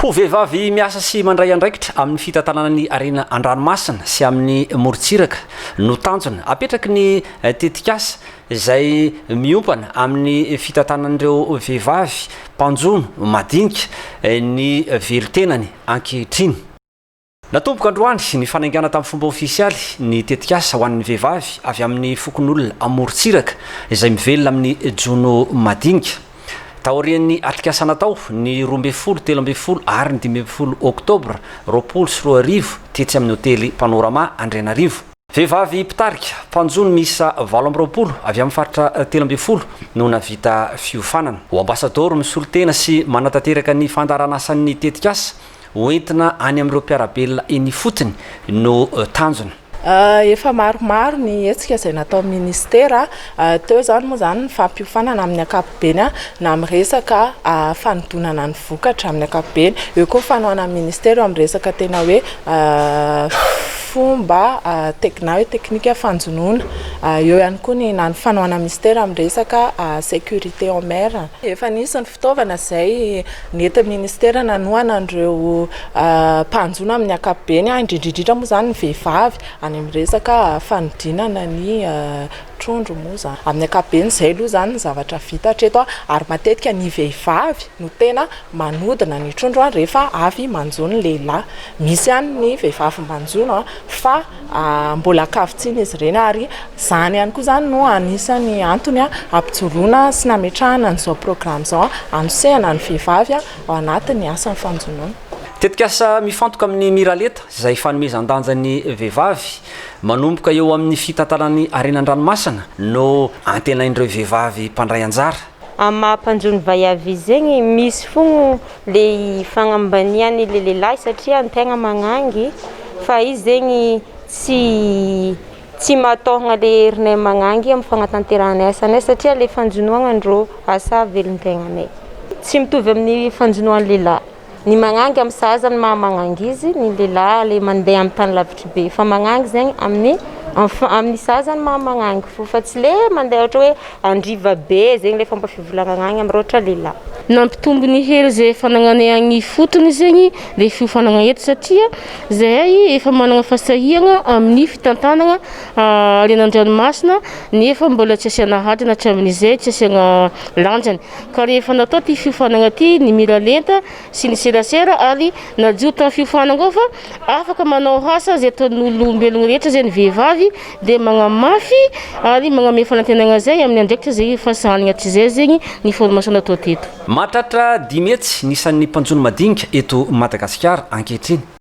Ho vehivavy miasa sy mandray andraikitra amin'ny fitantanana arena Andranomasina sy amin'ny morontsiraka no tanjona apetraky ny tetikasa izay miompana amin'ny fitantanan'ireo vehivavy mpanjono madinika ny velitenany ankehitriny. Natomboka androany ny fanaingana tamin'ny fomba ofisialy ny tetikasa ho an'ny vehivavy avy amin'ny fokon'olona amorontsiraka izay mivelona amin'ny jono madinika. Taorian'ny atikasa natao ny 12, 13 ary ny 15 Oktobra 2020 tetsy amin'ny hotely Panorama Andrianarivo. Vehivavy mpitarika mpanjono misa 20 avy amin'ny faritra 13 no navita fiofanana. Ho ambasador misolo tena sy manatanteraka ny fandaranasan'ny tetikasa hoentina any amin'ireo mpiarabelona eny fotony no tanjona. Efa maromaro ny hetsika izay natao ministera teo zany moa zany ny fampiofanana amin'ny ankapobeny na amin'ny resaka fanodonana ny vokatra amin'ny ankapobeny. Eo koa fanohana ministera amin'ny resaka tena hoe fomba teknika fanjonoana. Eo ihany koa ny fanohana ministera amin'ny resaka sécurité en mer. Efa nisy ny fitaovana izay nety ministera nanohana an'ireo mpanjono amin'ny ankapobeny indrindrindrindra moa zany ny vehivavy any amin'ny resaka fanodinana ny trondro moa zany. Amin'ny ankapobeny izay aloha zany ny zavatra vita hatreto ary matetika ny vehivavy no tena manodina ny trondro rehefa avy manjono ny lehilahy. Misy ihany ny vehivavy manjono fa mbola ankavitsiana izy ireny ary zany ihany koa zany no anisany antony ampijoroana sy nametrahana an'izao programme izao anosehana ny vehivavy ao anatin'ny asan'ny fanjonoana. Tetikasa mifantoka amin'ny miraleta izay fanomezan-danjan'ny vehivavy manomboka eo amin'ny fitantanan'ny arena Andranomasina no antenain'ireo vehivavy mpandray anjara. Mampanjono vaiavy zegny misy fogno le fagnambaniany le lehilahy satria antegna magnangy fa izy zegny tsy matôhagna le herinay magnangy amin'ny fagnatanteranay asanay satria le fanjonoagna andrô asa velon-tegnanay tsy mitovy amin'ny fanjonoan'ny lehilahy. Ny magnangy amin'ny saza ny mahamangangy izy, ny lehilahy le mandeha amin'ny tany lavitra be fa magnangy zegny amin'ny saza ny mahamangangy fa tsy le mandeha ohatra hoe andriva be zegny le fomba fivolagnana agny amin'ny ohatra lehilahy. Nampitombo ny hery zay fanagnanay agny fotony zegny le fiofanana eto satria zahay efa manana fasahiagna amin'ny fitantanana arena Andranomasina nefa mbola tsy asiana hadina hatramin'izay tsy asiana lanjany ka rehefa natao ty fiofanana ty ny miralenta sy ny serasera ary nadio tamin'ny fiofanana ao fa afaka manao asa zay ataon'olombelogno rehetra zay ny vehivavy dia magnamafy ary magname fanantenana zay amin'ny andraikitra zay efa sahanigna hatrizay zegny ny formation natao teto. Mahatratra 10 hetsy nisan'ny mpanjono madinika eto Madagasikara ankehitriny.